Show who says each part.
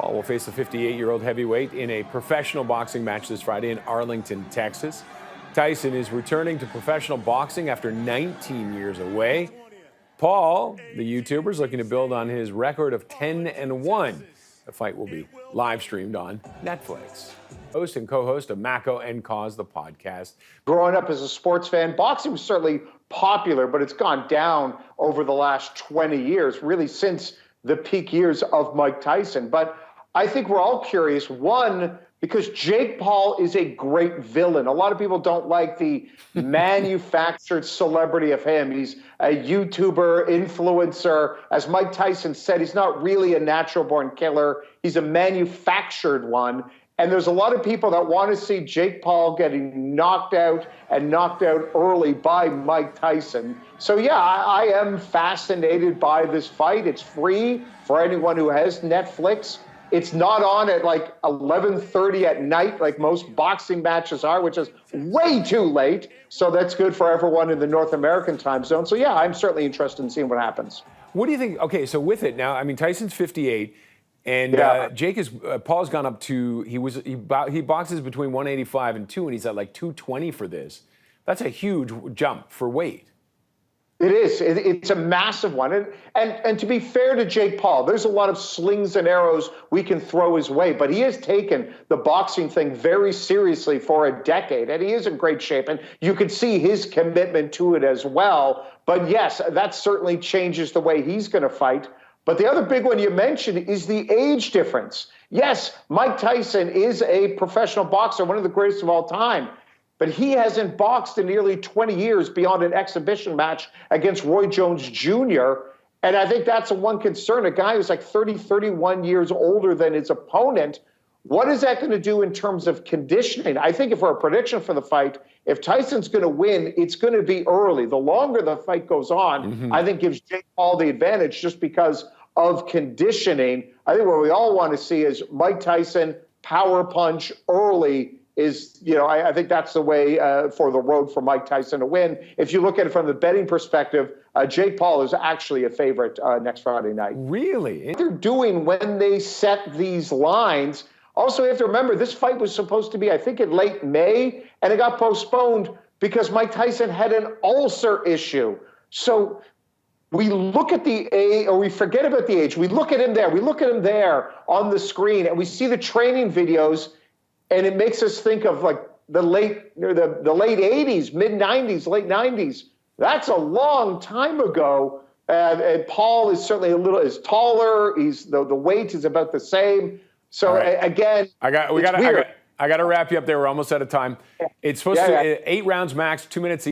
Speaker 1: Paul will face the 58-year-old heavyweight in a professional boxing match this Friday in Arlington, Texas. Tyson is returning to professional boxing after 19 years away. Paul, the YouTuber, is looking to build on his record of 10-1. The fight will be live streamed on Netflix. Host and co-host of Matt Cauz, the podcast.
Speaker 2: Growing up as a sports fan, boxing was certainly popular, but it's gone down over the last 20 years, really since the peak years of Mike Tyson. But I think we're all curious, one, because Jake Paul is a great villain. A lot of people don't like the manufactured celebrity of him. He's a YouTuber, influencer. As Mike Tyson said, he's not really a natural-born killer. He's a manufactured one. And there's a lot of people that want to see Jake Paul getting knocked out and knocked out early by Mike Tyson. So, yeah, I am fascinated by this fight. It's free for anyone who has Netflix. It's not on at like 11:30 at night like most boxing matches are, which is way too late. So that's good for everyone in the North American time zone. So, yeah, I'm certainly interested in seeing what happens.
Speaker 1: What do you think? Okay, so with it now, I mean, Tyson's 58, and Paul's gone up to, he boxes between 185 and 2, and he's at like 220 for this. That's a huge jump for weight.
Speaker 2: It is. It's a massive one. And to be fair to Jake Paul, there's a lot of slings and arrows we can throw his way, but he has taken the boxing thing very seriously for a decade, and he is in great shape. And you can see his commitment to it as well. But yes, that certainly changes the way he's going to fight. But the other big one you mentioned is the age difference. Yes, Mike Tyson is a professional boxer, one of the greatest of all time. But he hasn't boxed in nearly 20 years beyond an exhibition match against Roy Jones Jr. And I think that's the one concern. A guy who's like 30, 31 years older than his opponent, what is that going to do in terms of conditioning? I think if for a prediction for the fight, if Tyson's going to win, it's going to be early. The longer the fight goes on, I think gives Jake Paul the advantage just because of conditioning. I think what we all want to see is Mike Tyson power punch early is, I think that's the way for the road for Mike Tyson to win. If you look at it from the betting perspective, Jake Paul is actually a favorite next Friday night.
Speaker 1: Really?
Speaker 2: What they're doing when they set these lines. Also, you have to remember, this fight was supposed to be, I think, in late May, and it got postponed because Mike Tyson had an ulcer issue. So we look at the age, or we forget about the age. We look at him there. We look at him there on the screen, and we see the training videos, and it makes us think of like the late 80s, mid 90s, late 90s. That's a long time ago. And Paul is certainly is taller. The weight is about the same. So right. Again,
Speaker 1: I got to wrap you up there. We're almost out of time. It's supposed to 8 rounds max, 2 minutes each.